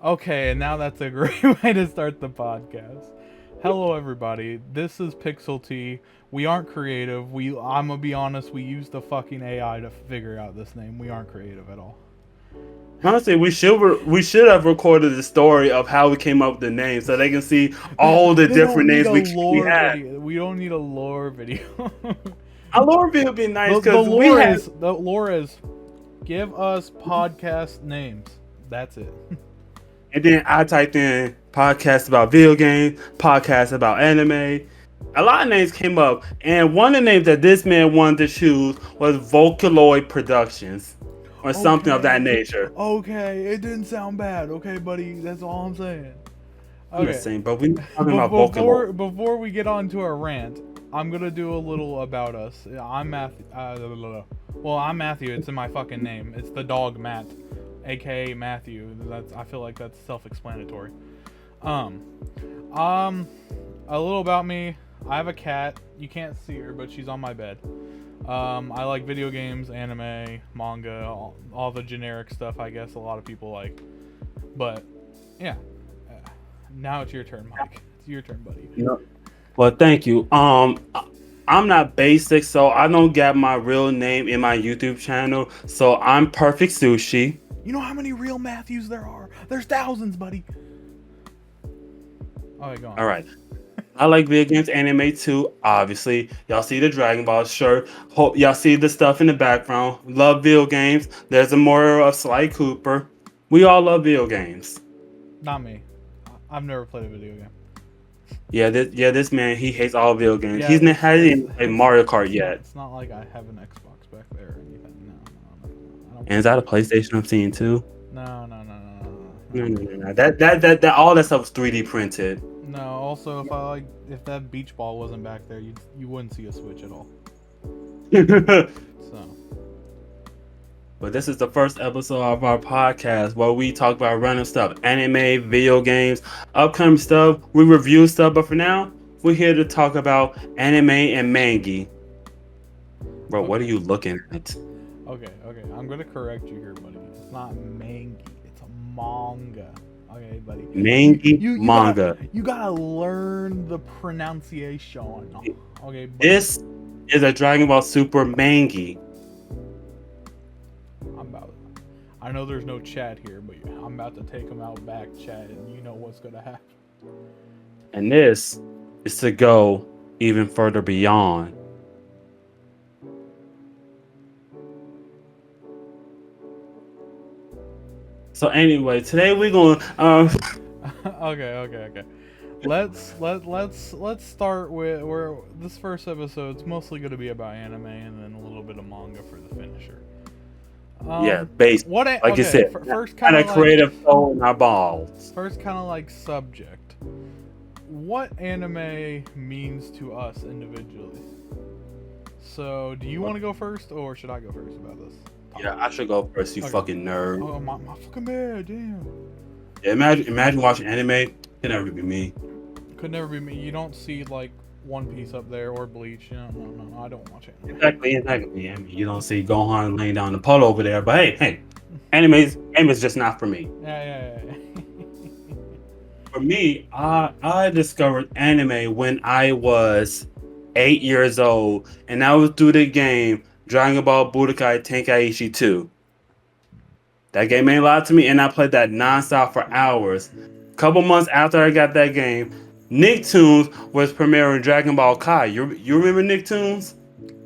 Okay, and now that's a great way to start the podcast. Hello, everybody. This is Pixel T. We aren't creative. I'm gonna be honest. We used the fucking AI to figure out this name. We aren't creative at all. Honestly, we should have recorded the story of how we came up with the name, so they can see all the They don't different need names a we lore had. video. We don't need a lore video. Our lore video would be nice the because we lore had. is the lore is give us podcast names. That's it. And then I typed in podcast about video games, podcast about anime. A lot of names came up, and one of the names that this man wanted to choose was Vocaloid Productions, or something of that Okay. nature. Okay, it didn't sound bad. Okay, buddy. That's all I'm saying. I'm Okay. just saying, but we're not talking about Vocaloid. Before we get on to our rant, I'm gonna do a little about us. I'm Matthew. Well, I'm Matthew. It's in my fucking name. It's the dog Matt, aka Matthew. I feel like that's self-explanatory. Um, a little about me. I have a cat. You can't see her, but she's on my bed. I like video games, anime, manga, all the generic stuff. I guess a lot of people like. But yeah, now it's your turn, Mike. It's your turn, buddy. Well, thank you. I'm not basic, so I don't get my real name in my YouTube channel. So I'm Perfect Sushi. You know how many real Matthews there are? There's thousands, buddy. Alright, go on. All right. I like video games, anime too. Obviously, y'all see the Dragon Ball shirt. Hope y'all see the stuff in the background. Love video games. There's a more of Sly Cooper. We all love video games. Not me. I've never played a video game. This man, he hates all video games. Yeah, He's not hasn't even played Mario Kart yet. It's not like I have an Xbox back there or anything. No. I don't And is that a PlayStation I'm seeing too? No. No. That all that stuff was 3D printed. No, also if that beach ball wasn't back there, you wouldn't see a Switch at all. So But this is the first episode of our podcast where we talk about random stuff, anime, video games, upcoming stuff. We review stuff, but for now, we're here to talk about anime and manga. Bro, what are you looking at? okay. I'm gonna correct you here, buddy. It's not mangi, it's a manga. Okay, buddy. Manga, manga. You gotta learn the pronunciation. Okay, buddy. This is a Dragon Ball Super manga. I know there's no chat here, but I'm about to take them out back chat, and you know what's gonna happen. And this is to go even further beyond. So anyway, today we're going Okay. Let's start with where this first episode's mostly gonna be about anime and then a little bit of manga for the finisher. based Like you said, first kind of creative soul in our balls. First, kind of like subject. What anime means to us individually? So, do you want to go first, or should I go first about this? Yeah, I should go first, you Okay. fucking nerd. Oh, my fucking bad, damn. Yeah, imagine watching anime. It never be me. Could never be me. You don't see like One Piece up there or Bleach. No, I don't watch it. Exactly. I mean, you don't see Gohan laying down the pole over there, but hey, anime's just not for me. Yeah. For me, I discovered anime when I was 8 years old, and I was through the game Dragon Ball Budokai Tenkaichi 2. That game meant a lot to me, and I played that nonstop for hours. A couple months after I got that game, Nicktoons was premiering Dragon Ball Kai. You remember Nicktoons?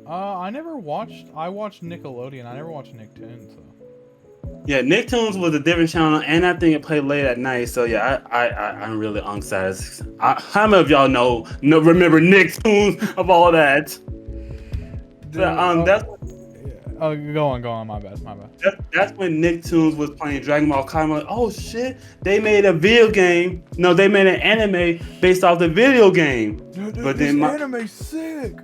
I never watched. I watched Nickelodeon. I never watched Nicktoons. So. Yeah, Nicktoons was a different channel, and I think it played late at night. So yeah, I'm really unsatisfied. How many of y'all remember Nicktoons of all that? So, that's go on. My bad. that's when Nicktoons was playing Dragon Ball Kai. I'm like, oh shit, they made a video game. No, they made an anime based off the video game. But then anime's sick.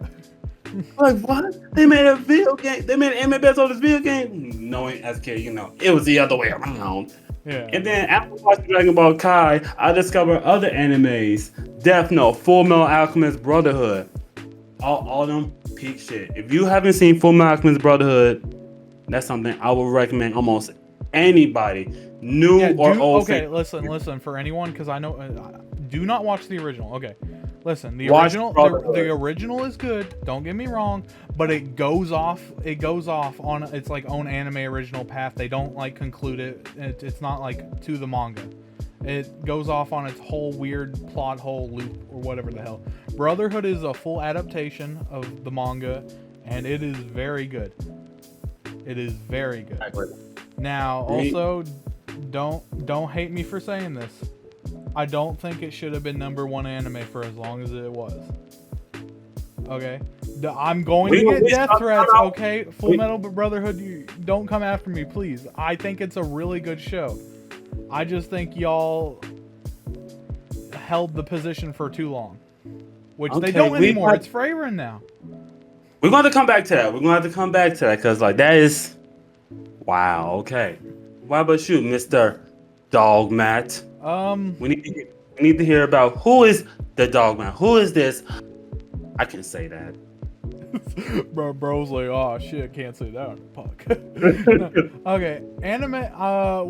Like what? They made a video game. They made an anime based on this video game. Knowing as a kid, it was the other way around. Yeah. And then after watching Dragon Ball Kai, I discovered other animes. Death Note, Full Metal Alchemist Brotherhood. All them peak shit. If you haven't seen Full Metal Alchemist Brotherhood, that's something I would recommend almost anybody, new Yeah, or old. okay, listen. For anyone, because I know, do not watch the original. Okay, listen. The Watch original, Brotherhood. the original is good. Don't get me wrong, but it goes off. It goes off on its like own anime original path. They don't like conclude it. It's not like to the manga. It goes off on its whole weird plot hole loop or whatever the hell. Brotherhood is a full adaptation of the manga, and it is very good. It is very good. Now, also, don't hate me for saying this. I don't think it should have been #1 anime for as long as it was. Okay, I'm going to get death threats. Okay, Full Metal Brotherhood, you don't come after me, please. I think it's a really good show. I just think y'all held the position for too long, which they don't anymore. It's Fravren now. We're going to come back to that. We're going to have to come back to that because, like, that is wow. Okay, what about you, Mr. Dogmat? We need to hear about who is the Dogmat. Who is this? I can say that. Bro's like, oh shit, can't say that on the podcast. Okay, anime.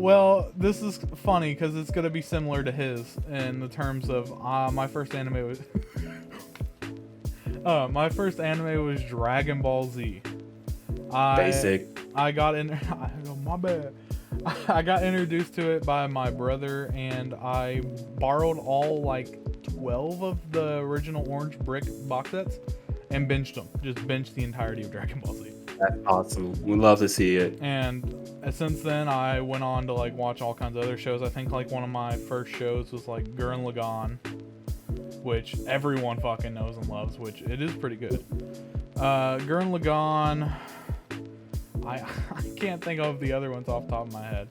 Well, this is funny because it's gonna be similar to his in the terms of my first anime was. My first anime was Dragon Ball Z. Basic. I got in. My bad. I got introduced to it by my brother, and I borrowed all like 12 of the original Orange Brick box sets and binged them. Just binged the entirety of Dragon Ball Z. That's awesome. We love to see it. And since then, I went on to like watch all kinds of other shows. I think like one of my first shows was like Gurren Lagann, which everyone fucking knows and loves, which it is pretty good. Gurren Lagann. I can't think of the other ones off the top of my head.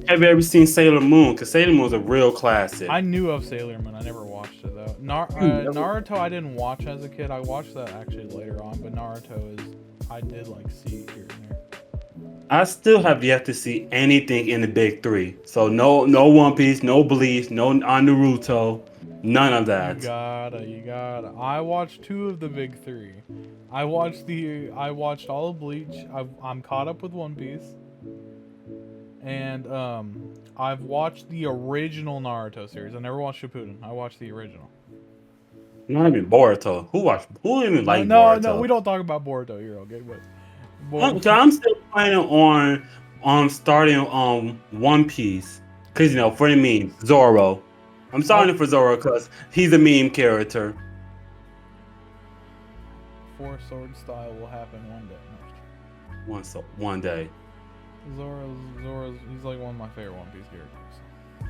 Have you ever seen Sailor Moon? Because Sailor Moon is a real classic. I knew of Sailor Moon. I never watched it though. Naruto I didn't watch as a kid. I watched that actually later on, but Naruto is I did like see here and there. I still have yet to see anything in the big three. So no One Piece, no Bleach, no Naruto, none of that. You gotta. I watched 2 of the big 3. I watched all of Bleach. I'm caught up with One Piece. And I've watched the original Naruto series. I never watched Shippuden. I watched the original. Not even Boruto. Who even like Boruto? No, we don't talk about Boruto here, okay? But I'm still planning on starting One Piece because for the meme Zoro. I'm starting for Zoro because he's a meme character. 4 Sword style will happen one day. One day. Zoro's he's like one of my favorite One Piece characters.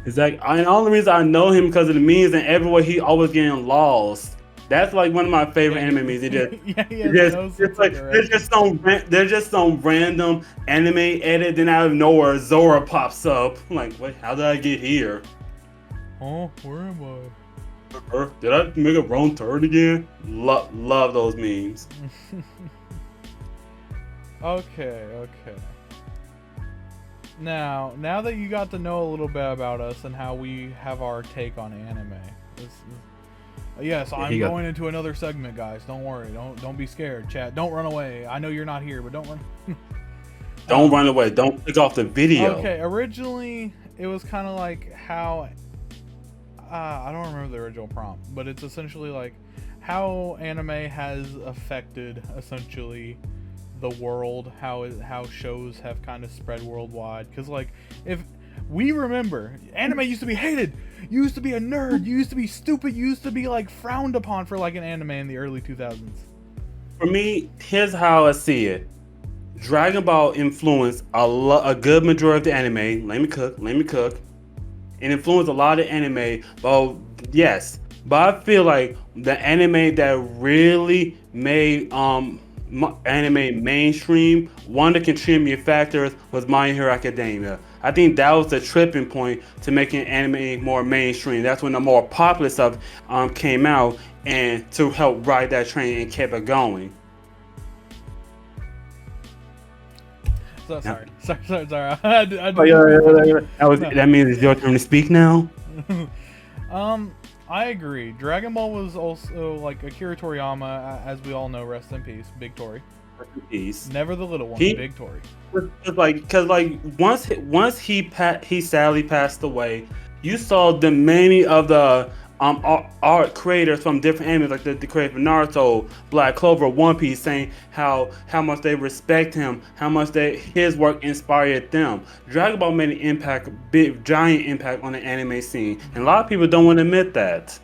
It's like, and the only reason I know him because of the memes and everywhere he always getting lost. That's like one of my favorite anime memes. There's just some random anime edit, then out of nowhere Zoro pops up. I'm like, wait, how did I get here? Oh, where am I? Did I make a wrong turn again? Love those memes. Okay. Now that you got to know a little bit about us and how we have our take on anime, I'm going into another segment, guys. Don't worry. Don't be scared, chat. Don't run away. I know you're not here, but don't run. Don't run away. Don't click off the video. Okay. Originally, it was kind of like how. I don't remember the original prompt, but it's essentially like how anime has affected essentially the world, how shows have kind of spread worldwide. Because like, if we remember, anime used to be hated. You used to be a nerd. You used to be stupid. You used to be like frowned upon for like an anime in the early 2000s. For me, here's how I see it. Dragon Ball influenced a good majority of the anime. Let me cook. And influenced a lot of anime. Well, yes, but I feel like the anime that really made anime mainstream, one of the contributing factors was My Hero Academia. I think that was the tripping point to making anime more mainstream. That's when the more popular stuff came out, and to help ride that train and kept it going. So sorry. That means it's your turn to speak now. I agree. Dragon Ball was also like Akira Toriyama, as we all know, rest in peace, Big Tori. Peace. Never the little one, He- Big Tory. Cause once he sadly passed away, you saw the many of the art creators from different animes, like the creator of Naruto, Black Clover, One Piece, saying how much they respect him, how much his work inspired them. Dragon Ball made an impact, big giant impact on the anime scene, and a lot of people don't want to admit that.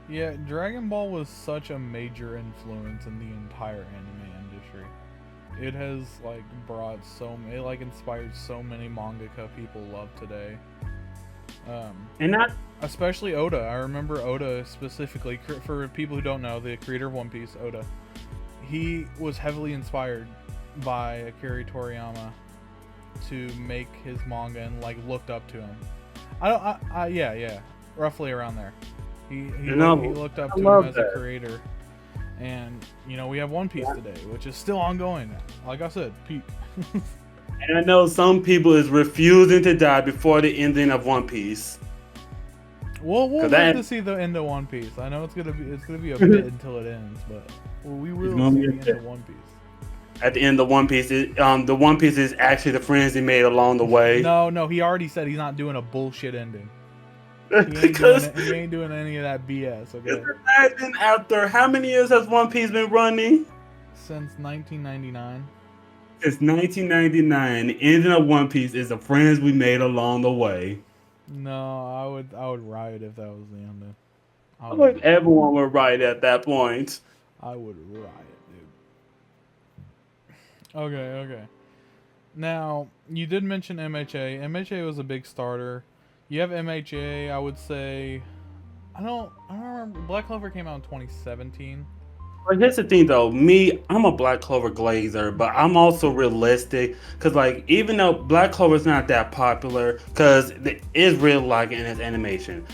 Yeah, Dragon Ball was such a major influence in the entire anime industry. It has like it like inspired so many mangaka people love today. And that Especially Oda. I remember Oda specifically. For people who don't know, the creator of One Piece, Oda, he was heavily inspired by Akira Toriyama to make his manga and like looked up to him. Yeah, roughly around there. He looked up to him as a creator, and we have One Piece today, which is still ongoing. Like I said, peak. And I know some people is refusing to die before the ending of One Piece. We'll live to see the end of One Piece. I know it's gonna be a bit until it ends, but we will see the end of One Piece. At the end of One Piece, the One Piece is actually the friends he made along the way. No, he already said he's not doing a bullshit ending. He ain't doing any of that BS. Okay. Imagine after how many years has One Piece been running? Since 1999. Since 1999, the ending of One Piece is the friends we made along the way. No, I would riot if that was the ending. I think everyone would riot at that point. I would riot, dude. Okay. Now, you did mention MHA. MHA was a big starter. You have MHA, I would say. I don't remember. Black Clover came out in 2017. But here's the thing, though. I'm a Black Clover glazer, but I'm also realistic. Because, like, even though Black Clover's not that popular, because it is real like in its animation.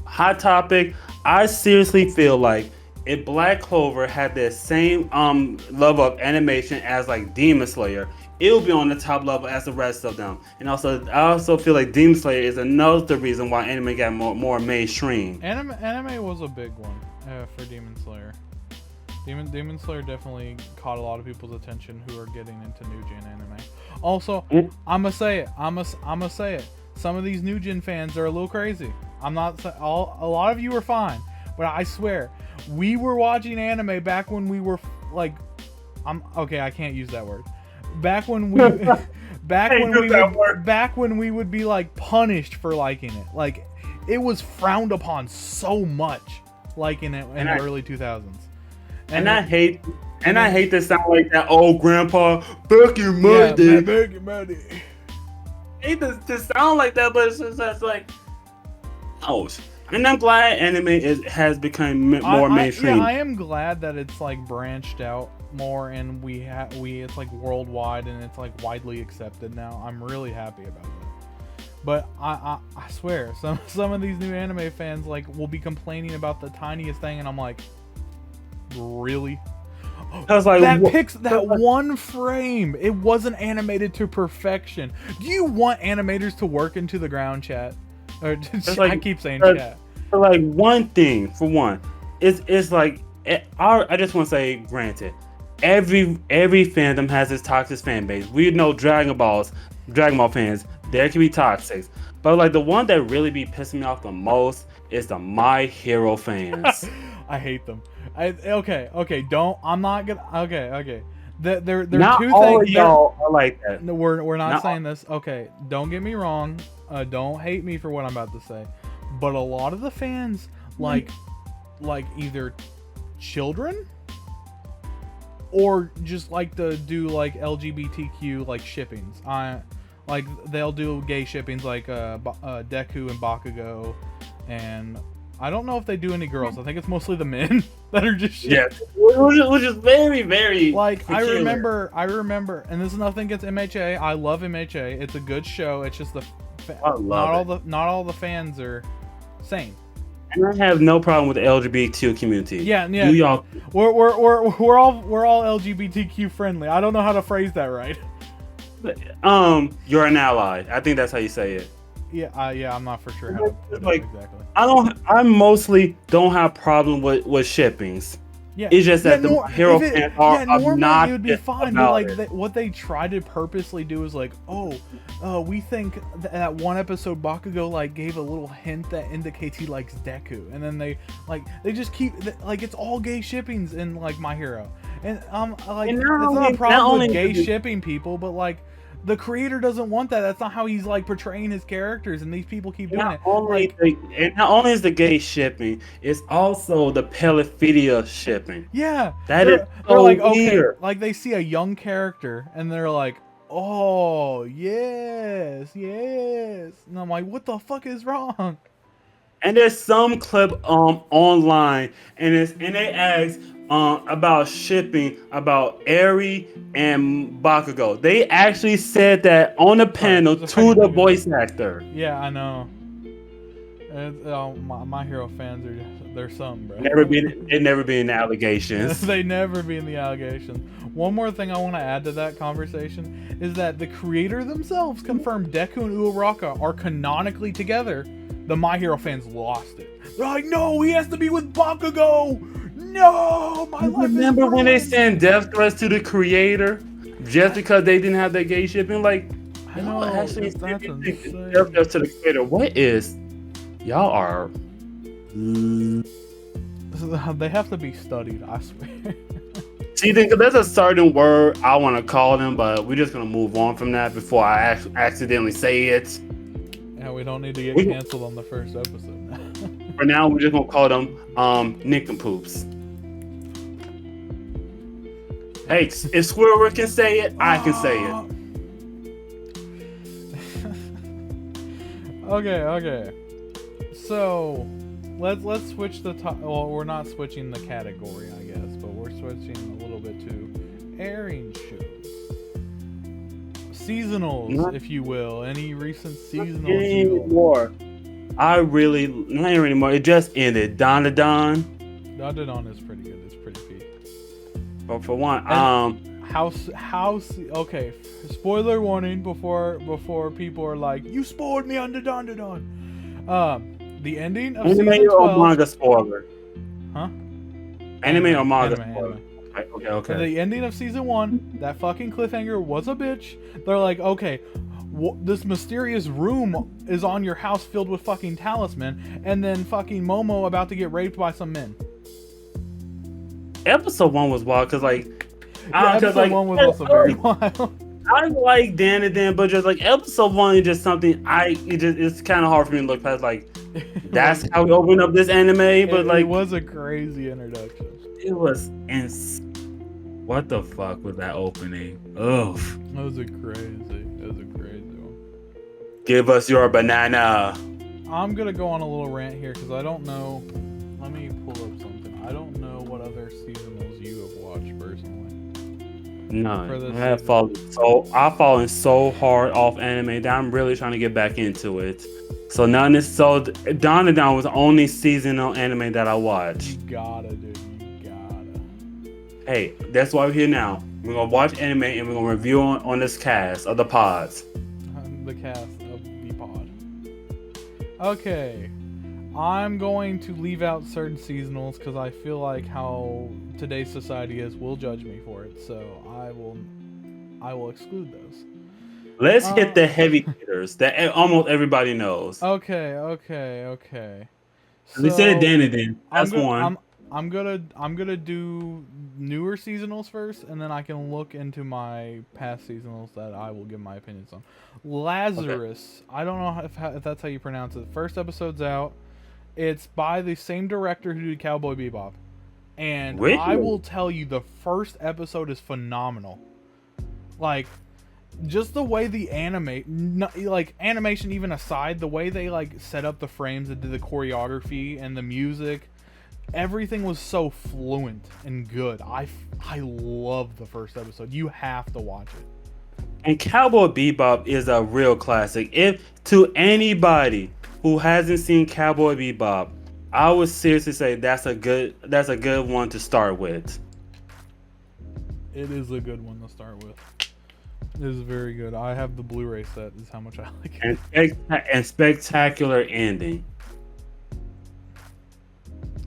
Hot topic, I seriously feel like if Black Clover had the same level of animation as, like, Demon Slayer, it'll be on the top level as the rest of them. And also, I also feel like Demon Slayer is another reason why anime got more mainstream. Anime was a big one for Demon Slayer. Demon Slayer definitely caught a lot of people's attention who are getting into new gen anime. Also, I'ma say it. Some of these new gen fans are a little crazy. A lot of you are fine, but I swear, we were watching anime back when we were like, I can't use that word. Back when we would be like punished for liking it. Like, it was frowned upon so much liking it in the early 2000s. I hate to sound like that old grandpa back in my day. Back in my day. I hate to sound like that, but it's just like, oh. And I'm glad anime has become more mainstream. Yeah, I am glad that it's like branched out more, and it's like worldwide and it's like widely accepted now. I'm really happy about that. But I swear, some of these new anime fans like will be complaining about the tiniest thing, and I'm like, really? I was like, that one frame, it wasn't animated to perfection. Do you want animators to work into the ground, chat? Or I keep saying chat. For like one thing, for one, it's like I just want to say, granted, every fandom has its toxic fan base. We know Dragon Ball fans, there can be toxic, but like the one that really be pissing me off the most is the My Hero fans. I hate them. Okay. I'm not gonna. Okay. There not two all things. Of y'all are like that. No, we're not saying this. Okay, don't get me wrong. Don't hate me for what I'm about to say, but a lot of the fans like either children or just like to do like LGBTQ like shippings. Like they'll do gay shippings like Deku and Bakugo, and I don't know if they do any girls. I think it's mostly the men that are just shit. Yeah, which is very, very like peculiar. I remember, and this is nothing against MHA. I love MHA. It's a good show. It's just not all the fans are sane. And I have no problem with the LGBT community. Yeah. Do y'all? We're all LGBTQ friendly. I don't know how to phrase that right. You're an ally. I think that's how you say it. Yeah, I'm not for sure how to put it exactly. I mostly don't have problem with shippings. Yeah, It's just yeah, that the hero fans are normally it would be obnoxious fine, but about like it. what they try to purposely do is like, we think that one episode Bakugo like gave a little hint that indicates he likes Deku, and then they just keep like it's all gay shippings in like My Hero, and like And it's not a not problem with only gay do- shipping people, but like the creator doesn't want that. That's not how he's like portraying his characters, and these people keep doing it. Like, And not only is the gay shipping, it's also the pedophilia shipping. yeah, That is they're so like, okay, weird. like they see a young character and they're like, oh yes, and I'm like, what the fuck is wrong? And there's some clip online, and they ask about shipping about Eri and Bakugo. They actually said that on the panel there's a to the fucking- voice actor. Yeah, I know. My Hero fans they're some, bro. It never been allegations. They never be in the allegations. One more thing I want to add to that conversation is that the creator themselves confirmed Deku and Uraraka are canonically together. The My Hero fans lost it. They're like, no, he has to be with Bakugo. No, my life is Remember when they ruined." sent death threats to the creator just because they didn't have that gay shipping? Like, I know, y'all actually that's sent insane. death threats to the creator. What is? Y'all are. They have to be studied, I swear. See, there's a certain word I want to call them, but we're just gonna move on from that before I accidentally say it. Yeah, we don't need to get canceled on the first episode. For now, we're just gonna call them nincompoops. Hey, if Squirrel can say it, I can say it. Okay. So, let's switch the top. Well, we're not switching the category, I guess, but we're switching a little bit to airing shows, seasonals, if you will. Any recent seasonals? Anymore. I really not anymore. It just ended. Dandadan. Dandadan is pretty good. It's pretty peak. But for one, House. Okay, spoiler warning before people are like, you spoiled me on the Dandadan. The ending of anime season 12. or manga spoiler? Huh? Anime or manga Anime. spoiler? Okay. The ending of season 1, that fucking cliffhanger was a bitch. They're like, okay, this mysterious room is on your house filled with fucking talisman, and then fucking Momo about to get raped by some men. Episode 1 was wild because Episode 1 was also very wild. I like Dan, but just like episode 1 is just something it's kind of hard for me to look past. Like that's how we open up this anime, but it was a crazy introduction. It was what the fuck was that opening? Ugh. It was a crazy one. Give us your banana. I'm gonna go on a little rant here because I don't know. Let me pull up something. I don't know what other seasonals you have watched personally. None. For this I've fallen so hard off anime that I'm really trying to get back into it. So none is so Dandadan was the only seasonal anime that I watched. You gotta, dude. You gotta. Hey, that's why we're here now. We're gonna watch anime and we're gonna review on this cast of the pods. The cast of the pod. Okay. I'm going to leave out certain seasonals because I feel like how today's society will judge me for it. So I will exclude those. Let's hit the heavy hitters that almost everybody knows. Okay. We said Dandadan. That's one. I'm gonna do newer seasonals first, and then I can look into my past seasonals that I will give my opinions on. Lazarus. Okay. I don't know if that's how you pronounce it. First episode's out. It's by the same director who did Cowboy Bebop, and really? I will tell you the first episode is phenomenal. Like, just the way the animation even aside, the way they like set up the frames and did the choreography and the music, everything was so fluent and good. I love the first episode. You have to watch it. And Cowboy Bebop is a real classic. If to anybody who hasn't seen Cowboy Bebop, I would seriously say that's a good one to start with. It is a good one to start with. It is very good. I have the Blu-ray set. Is how much I like it. And spectacular ending.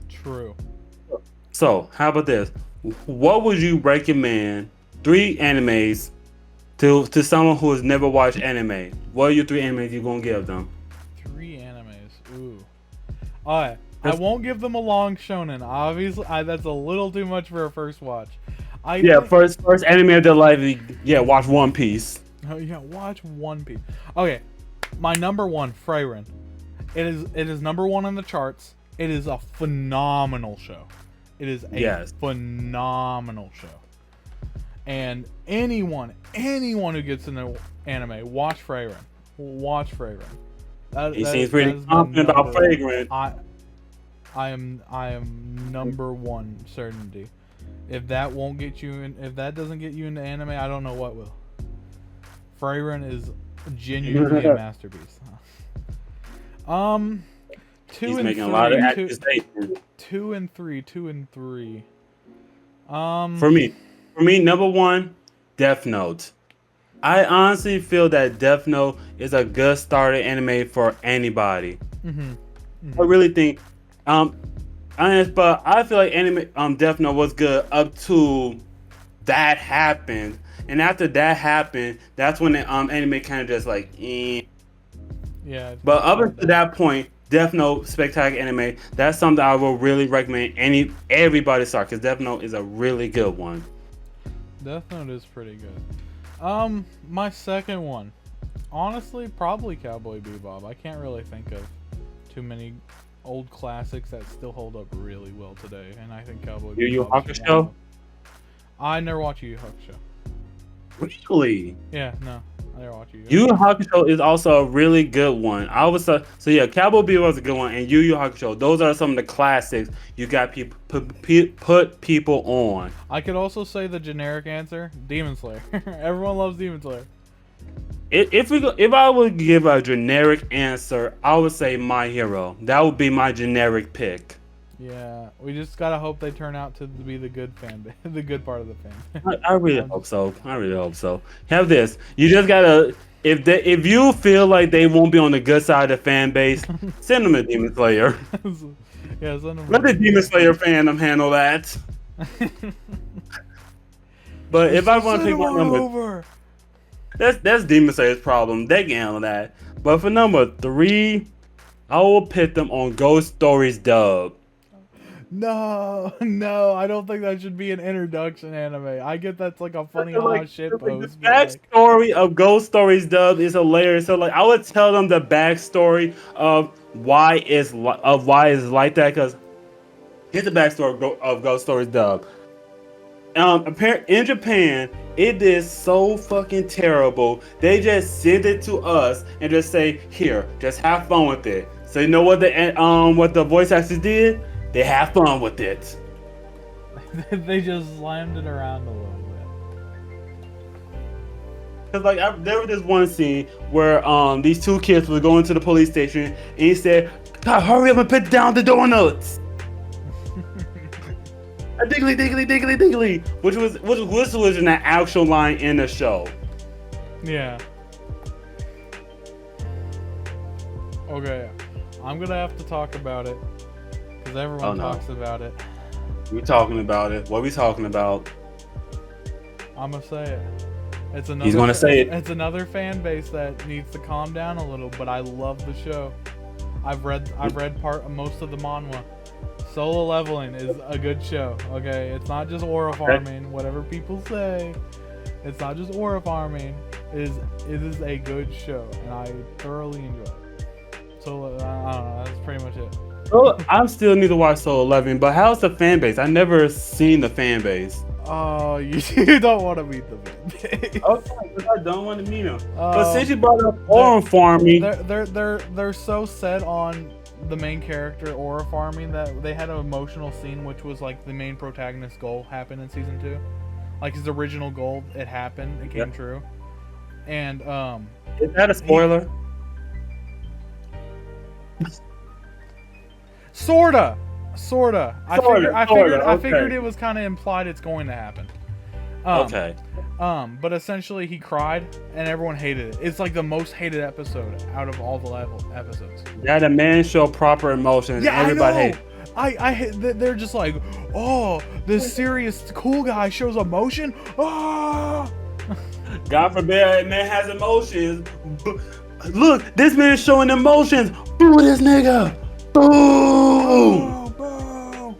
True. So, how about this? What would you recommend 3 animes to someone who has never watched anime? What are your 3 animes you're gonna give them? 3 animes. Ooh. Alright. I won't give them a long shonen. Obviously, that's a little too much for a first watch. First anime of their life. Yeah, watch One Piece. Oh yeah, watch One Piece. Okay, my number one, Frieren. It is number one on the charts. It is a phenomenal show. It is a phenomenal show. And anyone who gets into anime, watch Frieren. Watch Frieren. He seems pretty confident about Fragrant. I am number one certainty. If that won't get you in, if that doesn't get you into anime, I don't know what will. Frieren is genuinely a masterpiece. He's making a lot of accusations. 2 and 3. For me, number one, Death Note. I honestly feel that Death Note is a good starter anime for anybody. I really think, but I feel like Death Note was good up to that happened, and after that happened, that's when the anime kind of just like, eh. Yeah. But up until that point, Death Note, spectacular anime. That's something I will really recommend everybody start, because Death Note is a really good one. Death Note is pretty good. My second one, honestly, probably Cowboy Bebop. I can't really think of too many old classics that still hold up really well today, and I think Cowboy Bebop. Yu Yu Hakusho? I never watched Yu Yu Hakusho. Really? Yeah, no, I never watched Yu Yu. Yu Yu Hakusho is also a really good one. I was so yeah, Cowboy Bebop was a good one, and Yu Yu Hakusho. Those are some of the classics you got people put people on. I could also say the generic answer: Demon Slayer. Everyone loves Demon Slayer. If I would give a generic answer, I would say My Hero. That would be my generic pick. Yeah, we just gotta hope they turn out to be the good fan base, the good part of the fan. I really hope so. I really hope so. Have this. You just gotta. If you feel like they won't be on the good side of the fan base, send them a Demon Slayer. Yeah, send them. Let the Demon Slayer fandom handle that. But if I want to pick one number, that's Demon Slayer's problem. They can handle that. But for number 3, I will pit them on Ghost Stories dub. No, I don't think that should be an introduction anime. I get that's like a funny shit post. The backstory of Ghost Stories dub is hilarious. So like, I would tell them the backstory of why it's like that. Because here's the backstory of Ghost Stories dub. In Japan, it is so fucking terrible. They just send it to us and just say, "Here, just have fun with it." So you know what the voice actors did? They have fun with it. They just slammed it around a little bit. Cause like there was this one scene where these 2 kids were going to the police station and he said, "God, hurry up and put down the donuts." A diggly diggly diggly diggly, which was an actual line in the show. Yeah. Okay, I'm gonna have to talk about it. Because everyone talks about it. We talking about it. What are we talking about? I'm gonna say it. He's gonna say it. It's another fan base that needs to calm down a little, but I love the show. I've read most of the manhwa. Solo Leveling is a good show. Okay, it's not just aura farming. Whatever people say, it's not just aura farming. It is a good show, and I thoroughly enjoy it. So I don't know. That's pretty much it. Well, I still need to watch Solo Leveling, but how's the fan base? I never seen the fan base. Oh, you don't want to meet the fan base. Okay, I don't want to meet them. But since you brought up aura farming, they're so set on the main character aura farming that they had an emotional scene, which was like the main protagonist's goal happened in season 2. Like his original goal, it happened, it came true. And is that a spoiler? Sorta. I figured it was kind of implied it's going to happen. Okay. But essentially he cried and everyone hated it. It's like the most hated episode out of all the episodes. Yeah, the man show proper emotions. Yeah, Everybody I know. hates. They're just like, oh, this serious cool guy shows emotion. Oh. God forbid a man has emotions. Look, this man is showing emotions. Boo this nigga. Boo. Boo.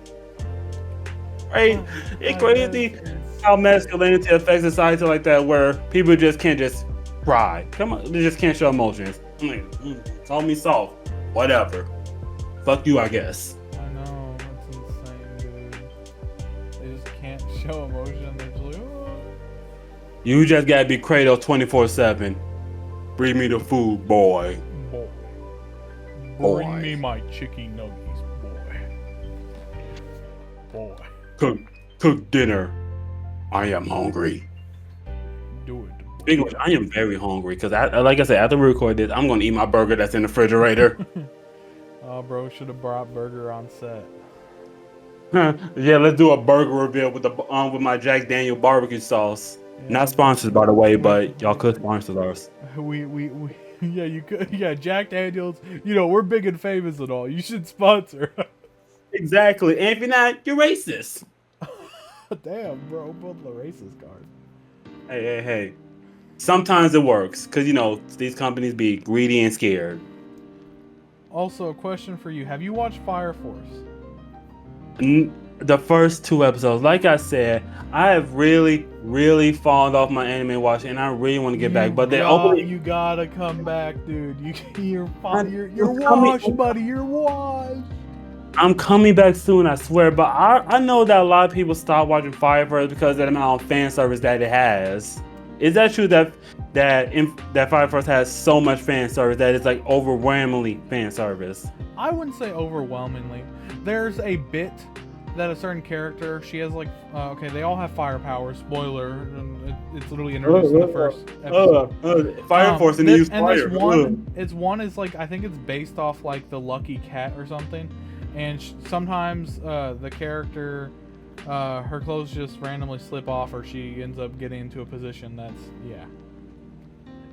Right? It's crazy how masculinity affects society like that, where people just can't just cry. Come on, they just can't show emotions. I'm like, call me soft. Whatever. Fuck you, I guess. I know, that's insane, dude. They just can't show emotion. They're just like, oh. You just gotta be cradled 24/7. Bring me the food, boy. Bring Boy. me my chicken nuggies, boy. Cook dinner. I am hungry. Do it. Speaking of which, I am very hungry because, like I said, after we record this, I'm gonna eat my burger that's in the refrigerator. Oh, bro, should have brought burger on set. Yeah, let's do a burger reveal with with my Jack Daniel barbecue sauce. Yeah. Not sponsored, by the way, but y'all could sponsor us. We yeah, you could. Yeah, Jack Daniels. You know, we're big and famous and all. You should sponsor. Exactly. And if you're not, you're racist. Damn, bro, pulled the racist card. Hey. Sometimes it works because, you know, these companies be greedy and scared. Also, a question for you: have you watched Fire Force? The first 2 episodes, like I said, I have really, really fallen off my anime watching, and I really want to get back. But you gotta come back, dude. You're washed, buddy. You're washed. I'm coming back soon, I swear. But I know that a lot of people stop watching Fire Force because of the amount of fan service that it has. Is that true that Fire Force has so much fan service that it's like overwhelmingly fan service? I wouldn't say overwhelmingly. There's a bit that a certain character, she has like, okay, they all have fire power. Spoiler, and it's literally introduced in the first episode. Fire Force and they use fire. It's one is like, I think it's based off like the Lucky Cat or something, and sometimes the character, her clothes just randomly slip off, or she ends up getting into a position that's, yeah.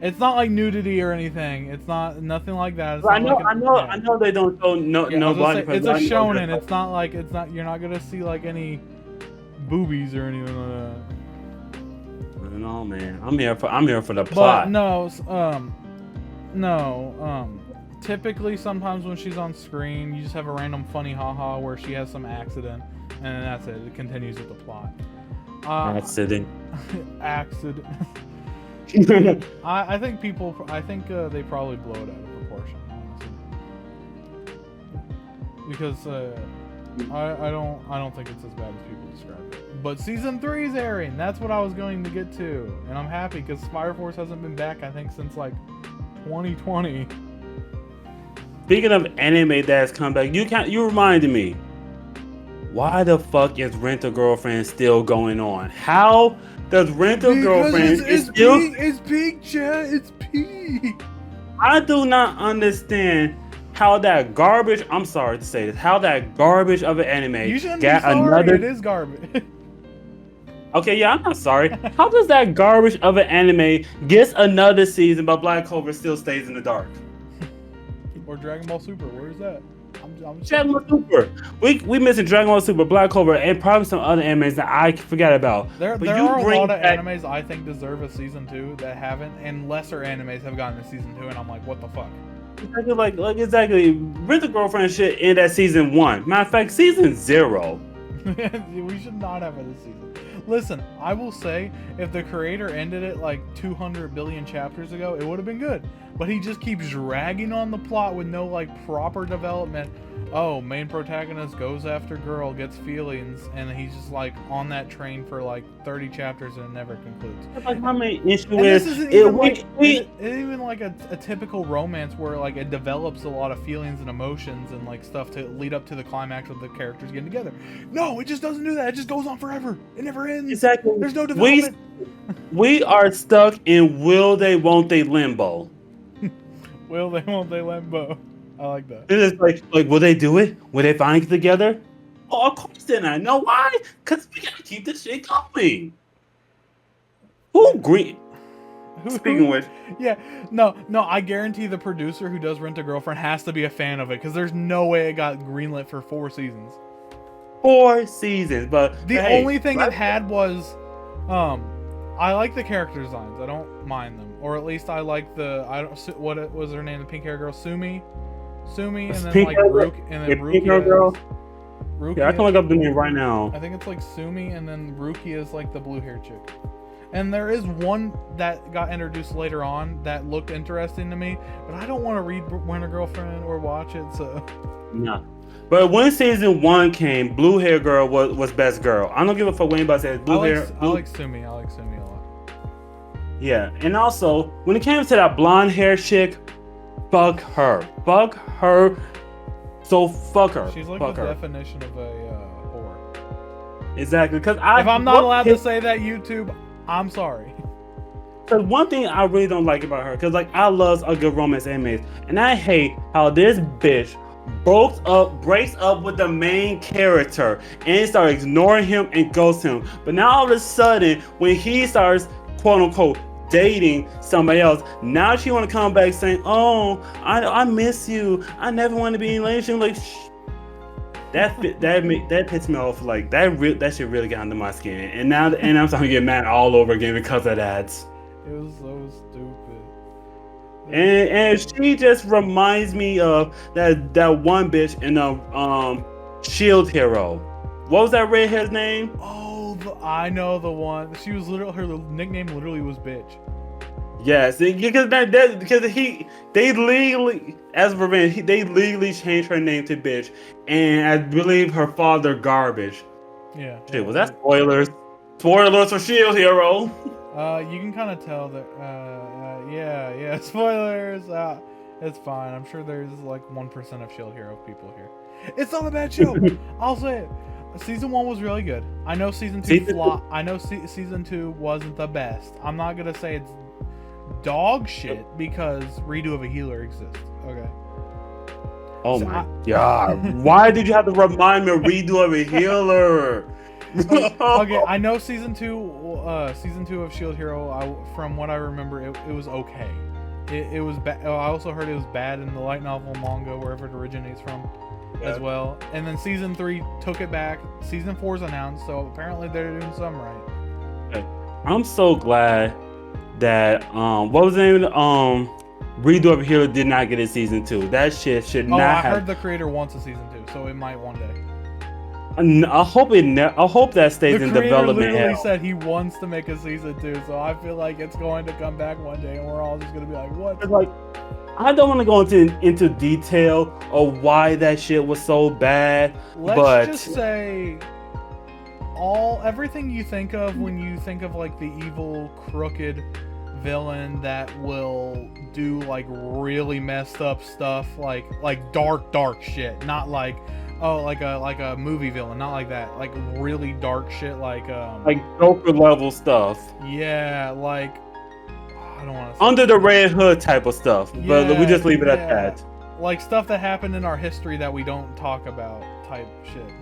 It's not like nudity or anything. It's nothing like that. I know they don't show no body. It's a shonen. It's not like you're not gonna see like any boobies or anything like that. No, man. I'm here for the plot. But no. Typically, sometimes when she's on screen, you just have a random funny haha where she has some accident, and then that's it. It continues with the plot. Accident. Accident. I think they probably blow it out of proportion, honestly. Because I don't think it's as bad as people describe it. But season 3 is airing. That's what I was going to get to, and I'm happy because Fire Force hasn't been back, I think, since like 2020. Speaking of anime that's come back, you reminded me. Why the fuck is Rent a Girlfriend still going on? How does Rent a Girlfriend it's peak, Chad. It's peak. I do not understand how that garbage. I'm sorry to say this. How that garbage of an anime You shouldn't got be sorry. another. It is garbage. Okay, yeah, I'm not sorry. How does that garbage of an anime gets another season, but Black Clover still stays in the dark? Or Dragon Ball Super. Where's that? I'm Dragon Ball Super. We missing Dragon Ball Super, Black Clover, and probably some other animes that I forgot about. There are a lot of animes I think deserve a season 2 that haven't, and lesser animes have gotten a season 2, and I'm like, what the fuck? Exactly. Rent a Girlfriend shit end at season 1. Matter of fact, season 0. We should not have it this season. Listen, I will say, if the creator ended it like 200 billion chapters ago, it would have been good. But he just keeps dragging on the plot with no like proper development. Oh, main protagonist goes after girl, gets feelings, and he's just like on that train for like 30 chapters and it never concludes. Like how many issues this isn't even like a typical romance where like it develops a lot of feelings and emotions and like stuff to lead up to the climax of the characters getting together. No, it just doesn't do that. It just goes on forever. It never ends. Exactly. There's no development. We are stuck in will they, won't they limbo. Will they, won't they limbo. I like that. It is like, will they do it? Will they finally get together? Oh, of course they're not. No, why? Because we gotta keep this shit going. Who green? Who- Speaking of which, Yeah, no, I guarantee the producer who does Rent a Girlfriend has to be a fan of it because there's no way it got greenlit for 4 seasons. 4 seasons, but The hey, only thing it had was, I like the character designs. I don't mind them, or at least I like the what was her name? The pink hair girl, Sumi, and then Pink like hair Rook, and then pink hair girl. Rukia. Yeah, I can look up the name right now. I think it's like Sumi, and then Rukia is like the blue hair chick. And there is one that got introduced later on that looked interesting to me, but I don't want to read Rent a Girlfriend or watch it, so. No. But when season 1 came, blue hair girl was best girl. I don't give a fuck what anybody says. I like Sumi a lot. Yeah, and also when it came to that blonde hair chick, fuck her. So fuck her. She's like fuck the her. definition of a whore. Exactly, because If I'm not allowed to say that, YouTube, I'm sorry. Because one thing I really don't like about her, because like I love a good romance anime, and I hate how this bitch breaks up with the main character and starts ignoring him and ghosts him. But now all of a sudden, when he starts quote unquote dating somebody else, now she want to come back saying, "Oh, I miss you. I never want to be in a relationship." Like, that pissed me off. Like that shit really got under my skin, and I'm starting to get mad all over again because of that. It was so stupid. And she just reminds me of that one bitch in Shield Hero. What was that redhead's name? Oh, I know the one. She was literally, her nickname literally was bitch. Yes, because they legally, as revenge, they legally changed her name to bitch, and I believe her father garbage. Yeah. Shit, was that spoilers? Spoilers for Shield Hero. You can kind of tell that. Yeah. Spoilers. It's fine. I'm sure there's like 1% of Shield Hero people here. It's not a bad show. I'll say it. Season 1 was really good. I know season 2 flopped. I know season 2 wasn't the best. I'm not gonna say it's dog shit because Redo of a Healer exists. Okay. Oh my god! Why did you have to remind me of Redo of a Healer? Okay, I know season two of Shield Hero. From what I remember, it was okay. It was bad. I also heard it was bad in the light novel manga, wherever it originates from, as well. And then season 3 took it back. Season 4's announced, so apparently they're doing some right. I'm so glad that what was the name of Redo of a Healer did not get a season 2. That shit should not have. I heard the creator wants a season 2, so it might one day. I hope that stays in development. The creator literally said he wants to make a season 2, so I feel like it's going to come back one day, and we're all just gonna be like, "What?" It's like, I don't want to go into detail of why that shit was so bad. Let's just say everything you think of when you think of like the evil, crooked villain that will do like really messed up stuff, like dark shit, not like like a movie villain, not like that, like really dark shit, like Joker level stuff. Yeah, like I don't want to under the red hood type of stuff, but we just leave it at that. Like stuff that happened in our history that we don't talk about, type shit.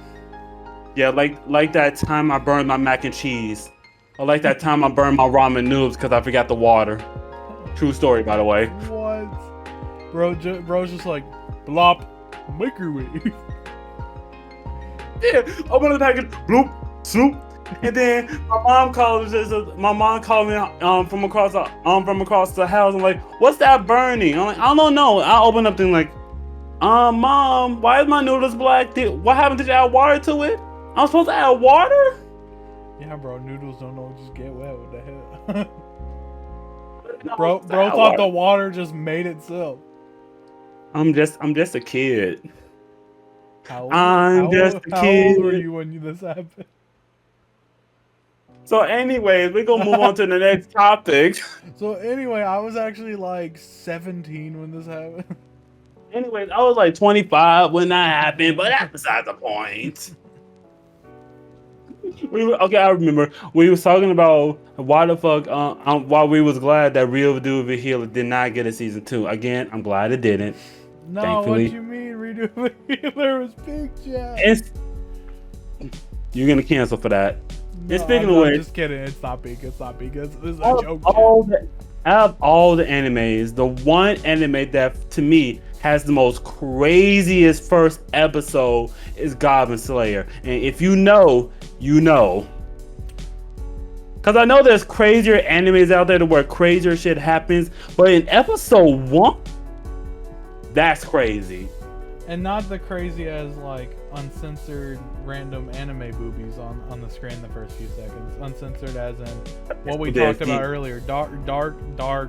Yeah, like that time I burned my mac and cheese, or like that time I burned my ramen noodles because I forgot the water. True story, by the way. What? Bro's just like, blop, microwave. Yeah, open the package, bloop, swoop, and then my mom called me from across the house. I'm like, "What's that burning?" I'm like, "I don't know." I open up thing like, "Mom, why is my noodles black? What happened? Did you add water to it? I'm supposed to add water?" Yeah, bro, noodles don't know, just get wet. What the hell? bro thought the water just made itself. I'm just a kid. How old were you when this happened? So anyways, we're gonna move on to the next topic. So anyway, I was actually like 17 when this happened. Anyways, I was like 25 when that happened, but that's beside the point. I remember we was talking about why the fuck why we was glad that Redo of a Healer did not get a season 2. Again, I'm glad it didn't. No, thankfully. What you mean? Redo of a Healer was big jack. You're gonna cancel for that. And speaking I'm of which, just kidding. It's not peak. It's not peak. It's a out joke. out of all the animes, the one anime that to me has the most craziest first episode is Goblin Slayer. And if you know, you know. Cause I know there's crazier animes out there where crazier shit happens, but in episode 1, that's crazy. And not the crazy as like uncensored random anime boobies on the screen the first few seconds. Uncensored as in what we talked about earlier. Dark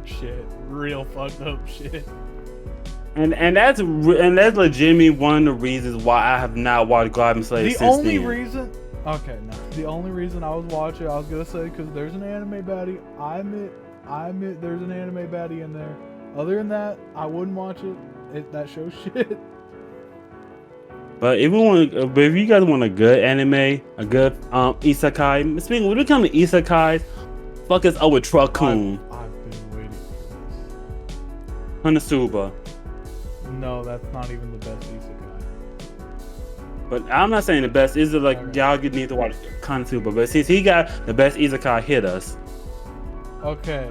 shit. Real fucked up shit. And that's legitimately one of the reasons why I have not watched Goblin Slayer since then. The only reason I was watching, I was gonna say, because there's an anime baddie. I admit there's an anime baddie in there. Other than that, I wouldn't watch it. That shows shit. But if you guys want a good anime, a good isekai, speaking when it comes to isekais, fuck us up with Truck-kun. I've been waiting for this. Konosuba. No, that's not even the best isekai. But I'm not saying the best. Is it like Okay. y'all need to watch Konosuba? But since he got the best isekai, hit us. Okay.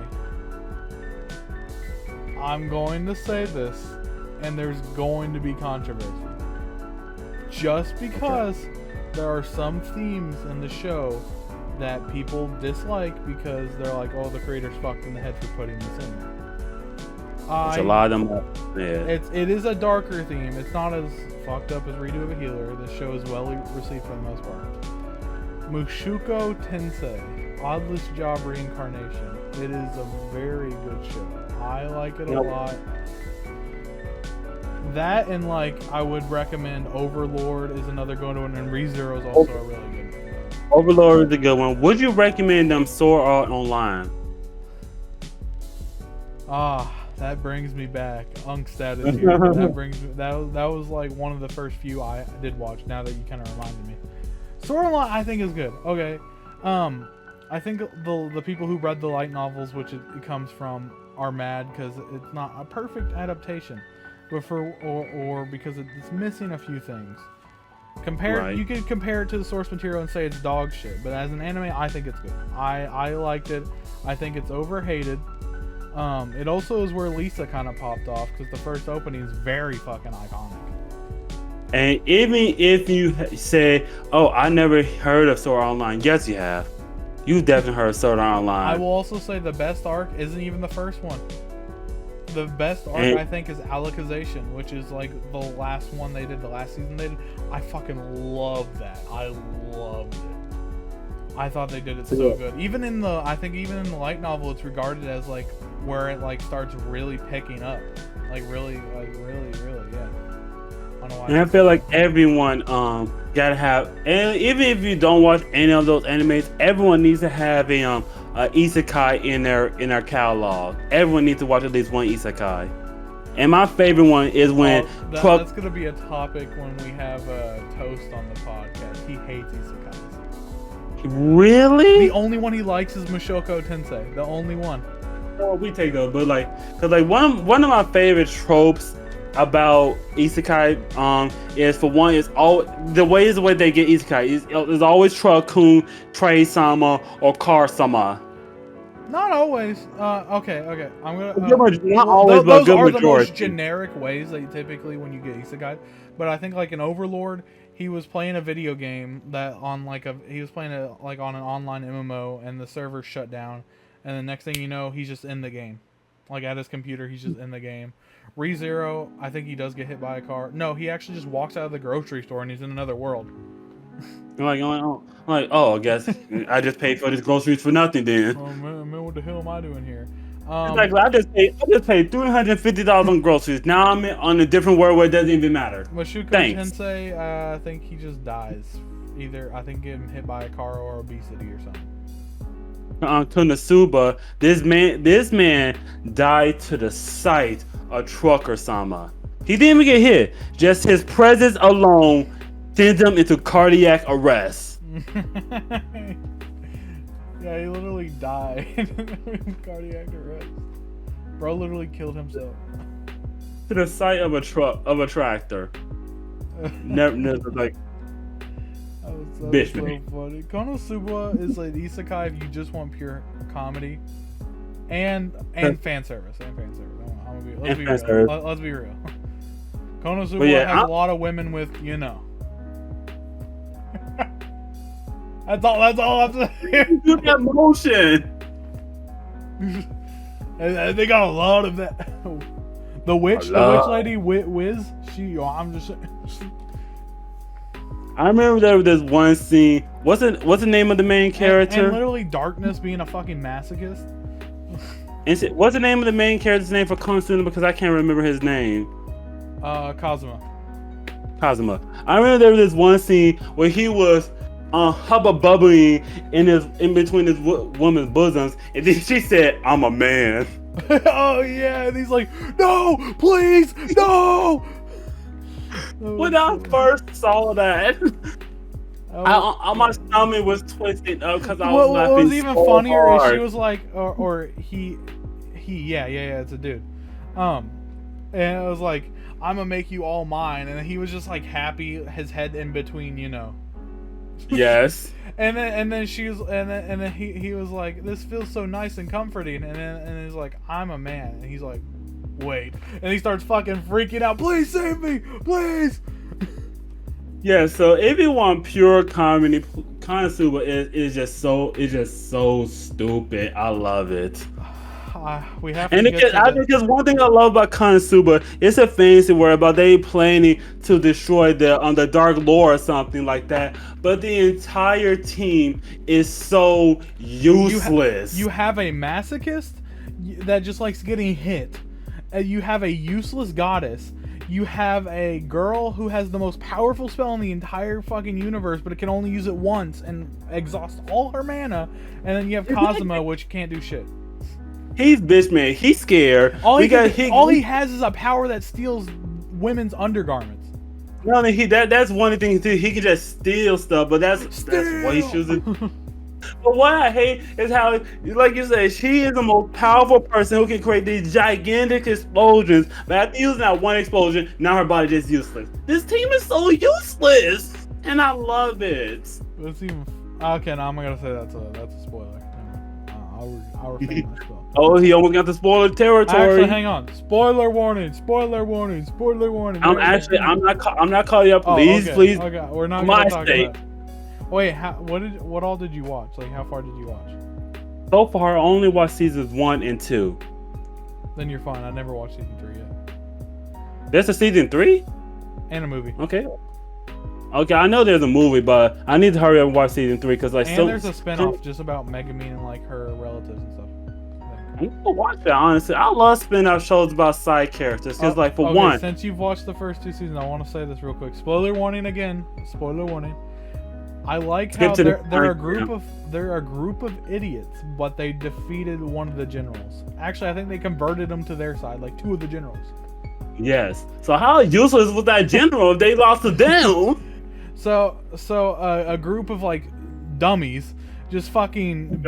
I'm going to say this, and there's going to be controversy. Just because there are some themes in the show that people dislike because they're like, oh, the creator's fucked in the head for putting this in there. It's a lot of them. Yeah. It is a darker theme. It's not as fucked up as Redo of a Healer. This show is well received for the most part. Mushoku Tensei, Oddless Job Reincarnation. It is a very good show. I like it a lot. That and like I would recommend Overlord is another good one, and ReZero is also a really good one. Overlord is a good one. Would you recommend them Sword Art Online? That brings me back. Unkstad is here. That brings me. That was like one of the first few I did watch. Now that you kind of reminded me, Sword Art Online I think is good. Okay, I think the people who read the light novels, which it comes from, are mad because it's not a perfect adaptation, but or because it's missing a few things. You could compare it to the source material and say it's dog shit, but as an anime, I think it's good. I liked it. I think it's overhated. It also is where Lisa kind of popped off because the first opening is very fucking iconic. And even if you say, "Oh, I never heard of Sword Art Online," yes, you have. You definitely heard of Sword Art Online. I will also say the best arc isn't even the first one. The best arc I think is Alicization, which is like the last one they did, the last season they did. I fucking love that. I loved it. I thought they did it so good. Even in the light novel, it's regarded as like where it like starts really picking up, really, yeah. I don't know why. And I feel like everyone gotta have, and even if you don't watch any of those animes, everyone needs to have a isekai in their catalog. Everyone needs to watch at least one isekai. And my favorite one is when that's gonna be a topic when we have Toast on the podcast. He hates isekais. Really? The only one he likes is Mushoku Tensei. The only one. Well, we take those, but cause one of my favorite tropes about isekai is, for one, is all the way they get isekai is always Truck-kun, Trey-sama, or Car-sama. Not always. Okay. I'm gonna. Not always, but a good are majority. The most generic ways that you typically when you get isekai. But I think like in Overlord, he was playing a video game that on he was playing it like on an online MMO, and the server shut down, and the next thing you know, he's just in the game, like at his computer, he's just in the game. ReZero, I think he does get hit by a car. No, he actually just walks out of the grocery store and he's in another world. I guess I just paid for these groceries for nothing then. Oh man, what the hell am I doing here? I just paid $350 on groceries. Now I'm on a different world where it doesn't even matter. Mushoku Tensei, I think he just dies. Either I think getting hit by a car or obesity or something. Konosuba, this man died to the sight of Trucker-sama. He didn't even get hit. Just his presence alone sends him into cardiac arrest. Yeah, he literally died. Cardiac arrest. Bro literally killed himself. To the sight of a tractor. Never like. That's so Bitch. funny. Konosuba is an isekai if you just want pure comedy and fan service. Let's be real. Let's be real. Konosuba has a lot of women with, That's all I'm saying. Do that motion. And they got a lot of that. The witch lady, Wiz. I'm just saying. I remember there was this one scene. What's the name of the main character? And literally Darkness being a fucking masochist. What's the name of the main character's name for Konosuba? Because I can't remember his name. Kazuma. I remember there was this one scene where he was hubba bubbling in between his woman's bosoms, and then she said, "I'm a man." Oh yeah, and he's like, "No, please, no." When I first saw that, my stomach was twisted up because I was laughing. What was even so funnier hard. is she was like, or he, yeah, it's a dude. And it was like, "I'm gonna make you all mine," and he was just like happy, his head in between, Yes. And then she was, and then he was like, "This feels so nice and comforting," and he's like, "I'm a man," and he's like, "Wait," and he starts fucking freaking out. "Please save me, please." Yeah. So if you want pure comedy, Konosuba is just so stupid. I love it. We have to And because one thing I love about Konosuba, it's a fantasy world about they planning to destroy the Dark Lord or something like that. But the entire team is so useless. You have a masochist that just likes getting hit. You have a useless goddess. You have a girl who has the most powerful spell in the entire fucking universe, but it can only use it once and exhaust all her mana. And then you have Kazuma, which can't do shit. He's bitch man. He's scared. All he has is a power that steals women's undergarments. No, that's one of the things too. He can just steal stuff, but that's what he chooses. But what I hate is how, like you said, she is the most powerful person who can create these gigantic explosions. But after using that one explosion, now her body just useless. This team is so useless, and I love it. Let's even. Okay, no, I'm gonna say that's a spoiler. I'll refrain myself. Oh, he almost got the spoiler territory. Actually, hang on. Spoiler warning. Spoiler warning. Spoiler warning. I'm not calling you up. Please. Okay, we're not gonna talk about it. Wait, what all did you watch? Like, how far did you watch? So far, I only watched seasons 1 and 2. Then you're fine. I never watched season 3 yet. There's a season 3? And a movie. Okay, I know there's a movie, but I need to hurry up and watch season 3 because there's a spinoff just about Megumin and like her relatives and stuff. I'm gonna watch that, honestly. I love spin-off shows about side characters because, one, since you've watched the first 2 seasons, I want to say this real quick. Spoiler warning again. Spoiler warning. I like how they're a group of idiots, but they defeated one of the generals. Actually, I think they converted them to their side, like 2 of the generals. Yes. So how useless was that general if they lost to them? So a group of like dummies just fucking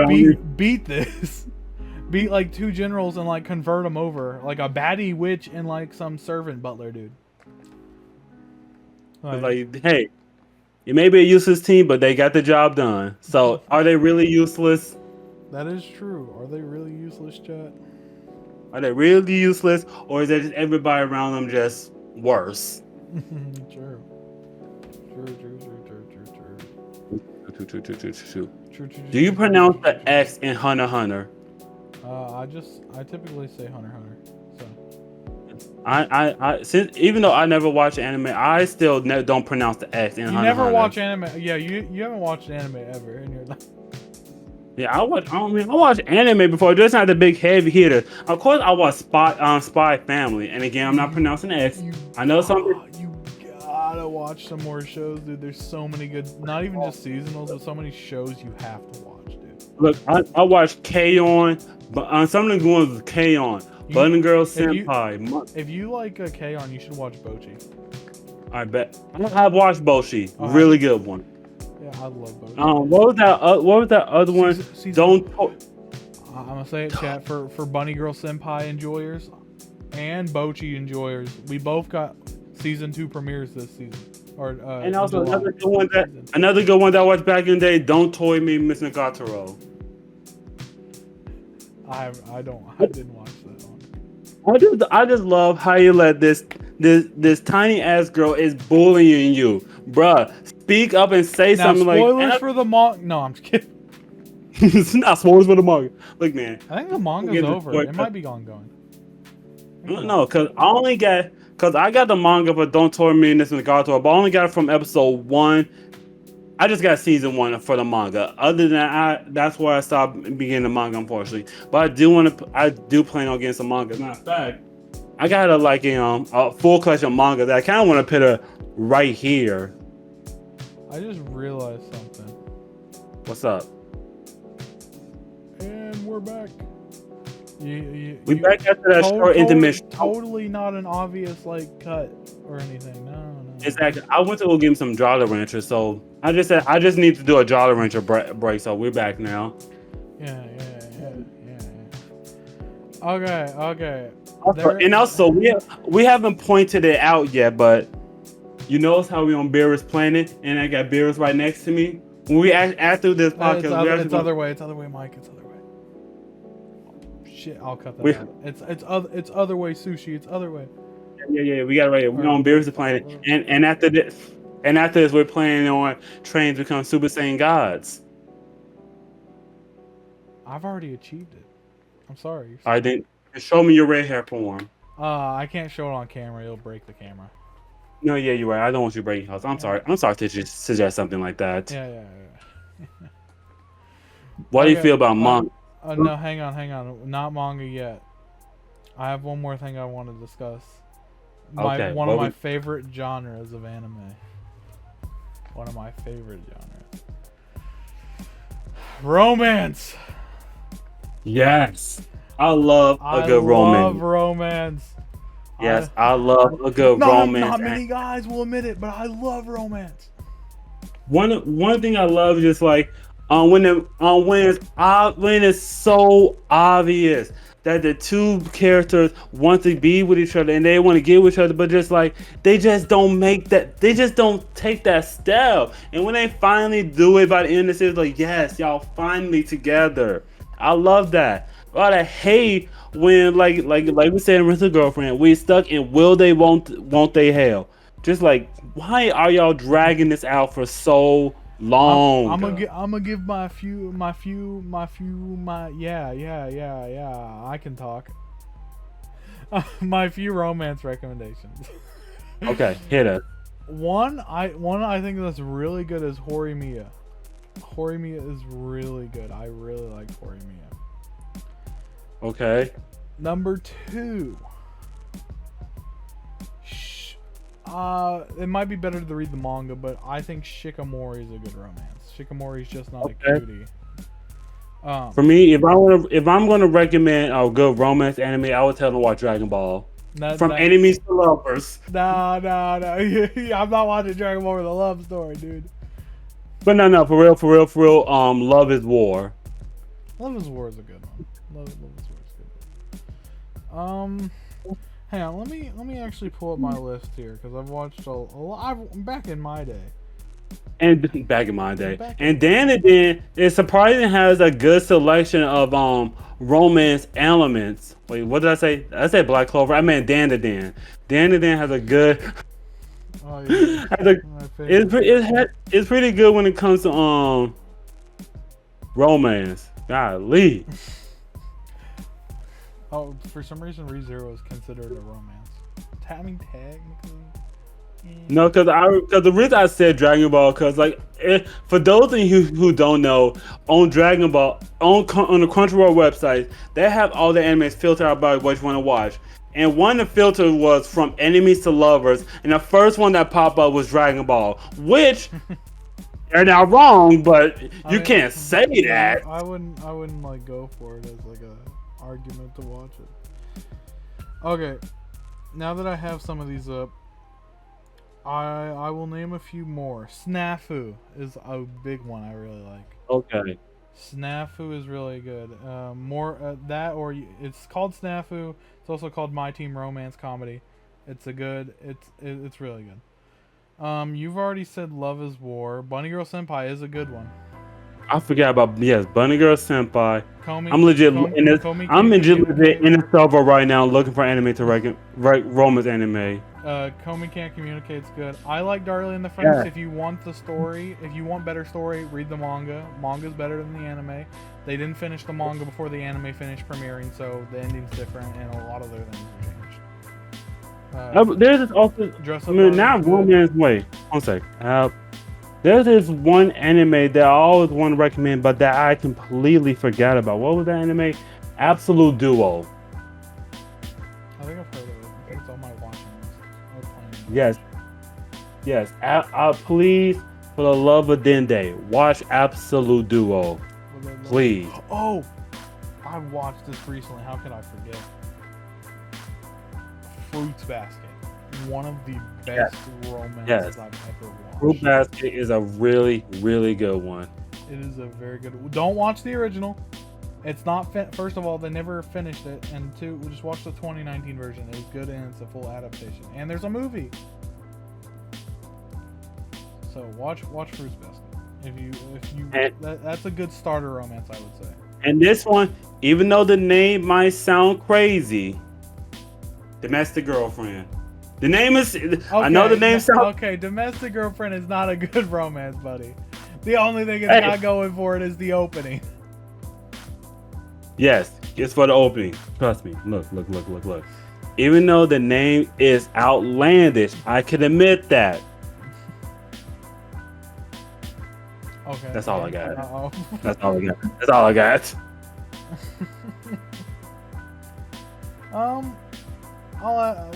beat this. Beat like 2 generals and like convert them over, like a baddie witch and like some servant butler dude. Like, hey, it may be a useless team, but they got the job done. So are they really useless? That is true. Are they really useless, chat? Are they really useless, or is it just everybody around them just worse? True. Do you pronounce the X in Hunter x Hunter? I typically say Hunter x Hunter. So I since even though I never watch anime, I still don't pronounce the X in Hunter x Hunter. You never watch anime? Yeah, you haven't watched anime ever in your life. Yeah, I watch anime before. Just not the big heavy hitter. Of course, I watch Spy Family, and again, I'm not pronouncing X. I know something. You gotta watch some more shows, dude. There's so many good, not even just seasonals, but so many shows you have to watch, dude. Look, I watch K-On! But some of the good ones was K-On! Button Girl Senpai. If you like K-On!, you should watch Bocchi. I bet. I've watched Bocchi. Really good one. Yeah, I love Bocchi. What was that other one? I'm gonna say it, chat, for Bunny Girl Senpai enjoyers and Bocchi enjoyers. We both got season 2 premieres this season. or And in also July. another good one that I watched back in the day. Don't Toy Me, Miss Nagatoro. I didn't watch that one. I just love how you let this tiny ass girl is bullying you, bruh. Speak up and say Now something like. spoilers for the manga. No, I'm just kidding. It's not spoilers for the manga. Look, man. I think the manga's over. It might be ongoing. No, because I got the manga for Don't Toy Me, Miss Nagatoro, but I only got it from episode 1. I just got season 1 for the manga. Other than that, that's where I stopped beginning the manga, unfortunately. But I do plan on getting some manga. As a matter of fact, I got a full collection of manga that I kind of want to put her right here. I just realized something. What's up? And we're back. We back after that short intermission. Totally not an obvious cut or anything. No. Exactly. I went to go get him some Jolly Rancher, so I just need to do a Jolly Rancher break. So we're back now. Yeah. Okay. And also, we haven't pointed it out yet, but you notice how we on Beerus Planet, and I got Beerus right next to me. When we after this podcast, it's other way, Mike. It's other way. Shit, I'll cut that out. It's other way sushi. It's other way. Yeah, we got it right here. We're on Beerus Planet, and after this, we're planning on trains to become Super Saiyan gods. I've already achieved it. I'm sorry. All right, then show me your red hair form. I can't show it on camera. It'll break the camera. No, yeah, you're right. I don't want you breaking house. I'm sorry. I'm sorry to just suggest something like that. Yeah. What do you feel about manga? No, hang on. Not manga yet. I have one more thing I want to discuss. One of my favorite genres of anime. One of my favorite genres. Romance. Yes. I love a good romance. I love romance. Yes, I love a good romance. Not many guys will admit it, but I love romance. One thing I love is just when it's so obvious that the two characters want to be with each other and they want to get with each other, but they just don't take that step. And when they finally do it by the end of the series, yes, y'all finally together. I love that. But I hate when like we said in Rent a Girlfriend, we stuck in will they won't they hell. Just why are y'all dragging this out for so long? I'm gonna give my I can talk. My few romance recommendations. Okay, hit it. One I think that's really good is Horimiya. Horimiya is really good. I really like Horimiya. Okay. Number 2. It might be better to read the manga, but I think Shikamori is a good romance. Shikimori's just not a cutie. For me, if I'm gonna recommend a good romance anime, I would tell them to watch Dragon Ball. From enemies to lovers. No. I'm not watching Dragon Ball with a love story, dude. But no, for real. Love is War. Love is War is a good one. Love is War is good. Hang on, let me actually pull up my list here because I've watched a lot. Back in my day. And back in my day. And Dan is surprising has a good selection of romance elements. Wait, what did I say? I said Black Clover. I meant Dan. Dan has a good. Oh yeah. It's pretty good when it comes to romance. Golly. Oh, for some reason, ReZero is considered a romance. Technically. No, because the reason I said Dragon Ball, because for those of you who don't know, on Dragon Ball on the Crunchyroll website, they have all the animes filtered out by what you want to watch. And one of the filters was from enemies to lovers, and the first one that popped up was Dragon Ball, which they're not wrong, but you can't say that. I wouldn't go for it as a argument to watch it. Okay, now that I have some of these up, I will name a few more. Snafu is a big one I really like. Okay. Snafu is really good. It's called Snafu. It's also called My Team Romance Comedy. It's really good. You've already said Love is War. Bunny Girl Senpai is a good one. I forgot about Bunny Girl Senpai. Komi, I'm legit Komi, in this. Komi I'm can't legit communicate. in the server right now looking for anime to write romance anime. Komi Can't Communicate's good. I like Darlie and the Franxx. Yeah. If you want the story, if you want better story, read the manga. Manga's better than the anime. They didn't finish the manga before the anime finished premiering, so the ending's different and a lot of their things are changed. There's this also. Dress I Up mean, Darlie's now good. romance. Wait, one sec. There's this one anime that I always want to recommend, but that I completely forgot about. What was that anime? Absolute Duo. I think I've heard of it. I think it's on my watching list. I was playing it. Yes. Please, for the love of Dende, watch Absolute Duo. Please. Oh, I watched this recently. How could I forget? Fruits Basket. One of the best romances I've ever watched. Fruit Basket is a really, really good one. It is a very good. Don't watch the original. It's not. First of all, they never finished it, and two, we just watched the 2019 version. It was good, and it's a full adaptation. And there's a movie. So watch Fruits Basket. That's a good starter romance, I would say. And this one, even though the name might sound crazy, Domestic Girlfriend. The name is. Okay, I know the name sounds. Okay, Domestic Girlfriend is not a good romance, buddy. The only thing it's not going for it is the opening. Yes, it's for the opening. Trust me. Look. Even though the name is outlandish, I can admit that. Okay. That's all I got. Uh-oh. That's all I got.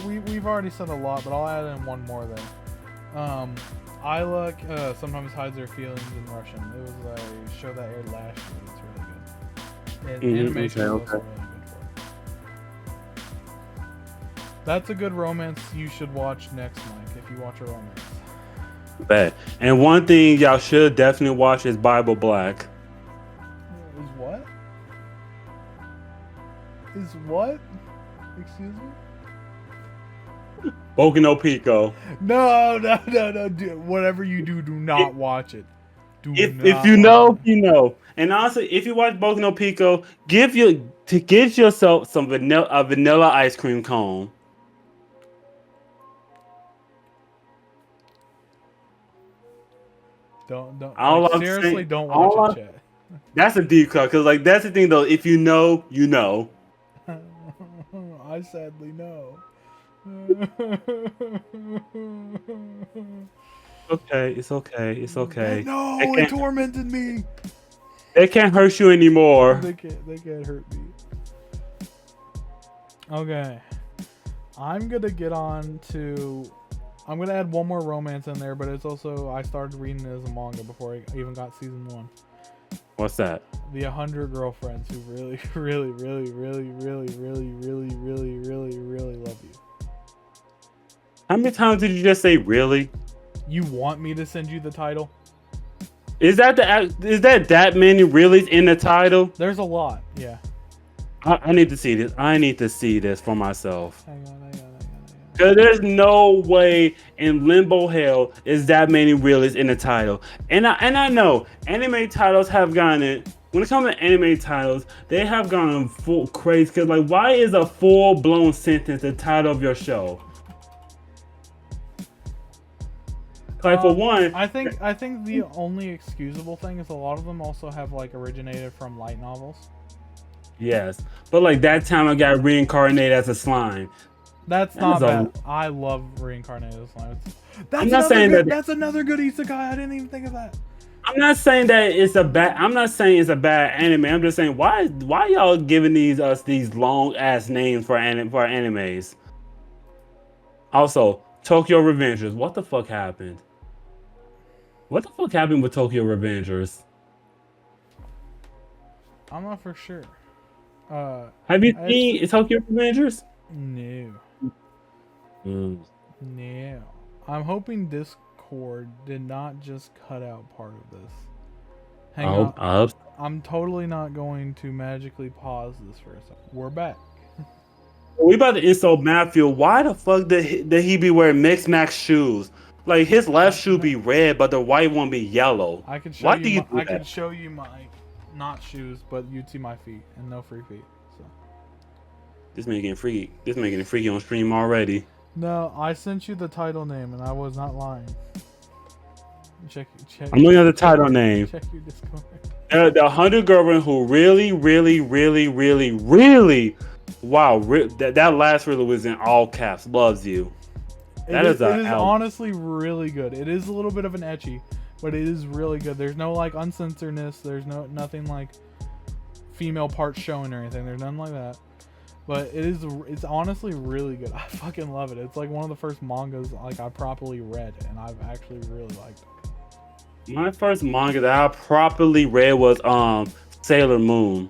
We've already said a lot, but I'll add in one more though. I look sometimes hides their feelings in Russian. It was a show that aired last year. It's really good. And animation is also really good for it. That's a good romance you should watch next, Mike. If you watch a romance. Bet. And one thing y'all should definitely watch is Bible Black. Is what? Is what? Excuse me? Boku no Pico. No. Whatever you do not watch it. If you know, you know. And also, if you watch Boku no Pico, get yourself some vanilla ice cream cone. Don't seriously don't watch it, chat. That's a deep cut, because like that's the thing though. If you know, you know. I sadly know. Okay, it's okay. No, it tormented me. They can't hurt you anymore. They can't hurt me. Okay. I'm gonna add one more romance in there, but it's also I started reading it as a manga before I even got season 1. What's that? The 100 Girlfriends Who Really, really, really, really, really, really, really, really, really, really love you. How many times did you just say really? You want me to send you the title? Is that that many reallys in the title? There's a lot, yeah. I need to see this. I need to see this for myself. Hang on. Because there's no way in Limbo Hell is that many reallys in the title. And I know anime titles have gone in. When it comes to anime titles, they have gone full crazy. Because like, why is a full-blown sentence the title of your show? Like for one, I think the only excusable thing is a lot of them also have like originated from light novels. Yes, but like that time I got reincarnated as a slime. That's not bad. I love reincarnated as a slime. That's another good isekai. I didn't even think of that. I'm not saying that it's a bad. I'm not saying it's a bad anime. I'm just saying why y'all giving us these long ass names for animes. Also, Tokyo Revengers. What the fuck happened? What the fuck happened with Tokyo Revengers? I'm not for sure. Have you seen Tokyo Revengers? No. No. I'm hoping Discord did not just cut out part of this. Hang on. I'm totally not going to magically pause this for a second. We're back. We about to insult Matthew. Why the fuck did he be wearing Mix Max shoes? Like his left shoe be red, but the white one be yellow. I could show Why you. do you do I that? could show you my not shoes, but you'd see my feet and no free feet. So This man getting freaky. This man getting freaky on stream already. no, I sent you the title name, and I was not lying. Check. I'm looking at the title name. Check your Discord. The 100 girlfriend who really, wow, that last really was in all caps. Loves you. That It is a is L. honestly really good. It is a little bit of an ecchi, but it is really good. There's no like uncensoredness. There's nothing like female parts showing or anything. There's nothing like that. But it's honestly really good. I fucking love it. It's like one of the first mangas like I properly read, and I've actually really liked it. My first manga that I properly read was Sailor Moon.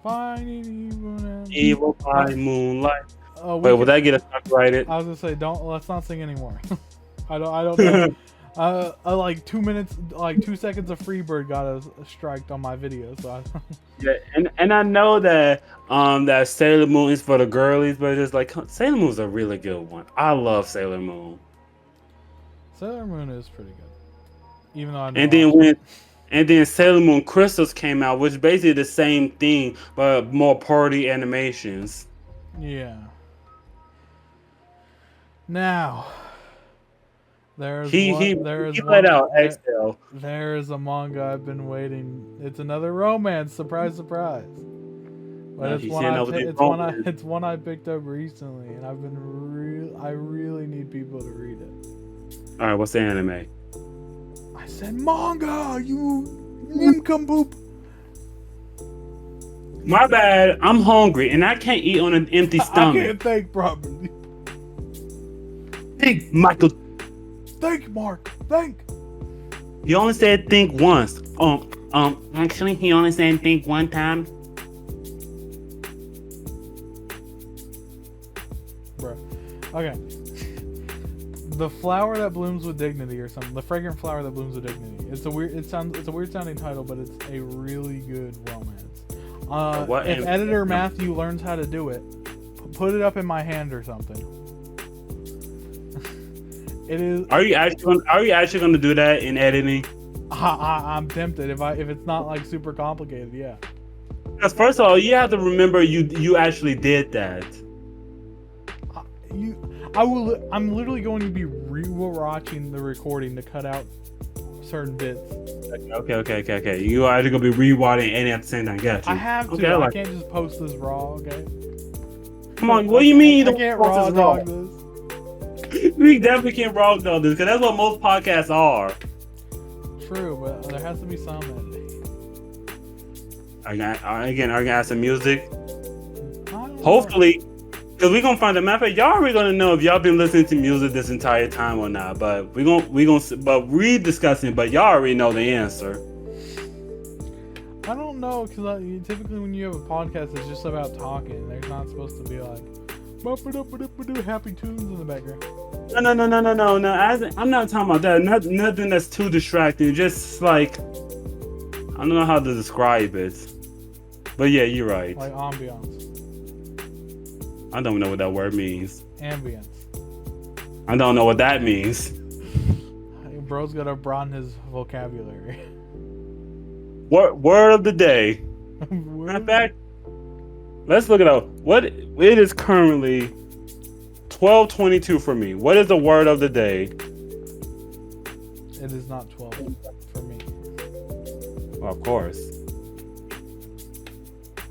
Finding Evil by Moonlight. Wait, Wait, will that get us copyrighted? I was gonna say let's not sing anymore. I don't know. Like 2 minutes, like 2 seconds of Freebird got us striked on my video, so Yeah, and I know that that Sailor Moon is for the girlies, but it's like Sailor Moon's a really good one. I love Sailor Moon. Sailor Moon is pretty good. Even though I know And then Sailor Moon Crystals came out, which is basically the same thing, but more party animations. yeah. Now there's He there's let out Excel. There's a manga I've been waiting. It's another romance. Surprise, surprise. But it's one I picked up recently, and I've been I really need people to read it. All right, what's the anime? I said manga, you nincompoop. My bad. I'm hungry and I can't eat on an empty I stomach. can't think properly. Think, Michael. Think, Mark. Think. He only said think once. Actually, he only said think one time. Bruh. Okay. The flower that blooms with dignity, or something. The fragrant flower that blooms with dignity. It's a weird sounding title, but it's a really good romance. If editor Matthew learns how to do it, put it up in my hand or something. It is. Are you actually gonna do that in editing? I'm tempted if it's not like super complicated. Yeah. Because first of all, you have to remember you actually did that. I'm literally going to be re-watching the recording to cut out certain bits. Okay. You are actually gonna be rewatching and at the same time. Got you. I have to. Okay, I can't just post this raw. Okay. Come on. What do you mean? I can't raw dog this. We definitely can't raw dog this because that's what most podcasts are. True, but there has to be some editing. Are you gonna add some music? Hopefully. Cause we gonna find a matter. Y'all already gonna know if y'all been listening to music this entire time or not. But we discussing. But y'all already know the answer. I don't know, cause typically when you have a podcast, it's just about talking. There's not supposed to be like happy tunes in the background. No. I'm not talking about that. Nothing that's too distracting. Just like I don't know how to describe it. But yeah, you're right. Like ambiance. I don't know what that word means. Ambience. I don't know what that means. Bro's gotta broaden his vocabulary. Word of the day. Matter of fact, let's look it up. It is currently 12:22 for me. What is the word of the day? It is not 12 for me. Well, of course.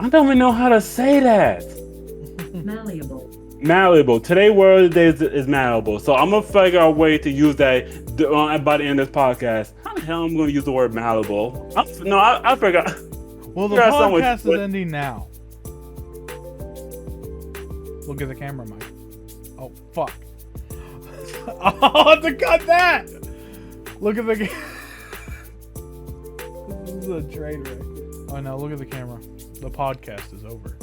I don't even know how to say that. Malleable. Today's word of the day is malleable. So I'm gonna figure out a way to use that by the end of this podcast. How the hell am I gonna use the word malleable? I forgot. Well, the podcast is ending now. Look at the camera, Mike. Oh, fuck. I'll have to cut that! Look at the camera. This is a train wreck. Oh no, look at the camera. The podcast is over.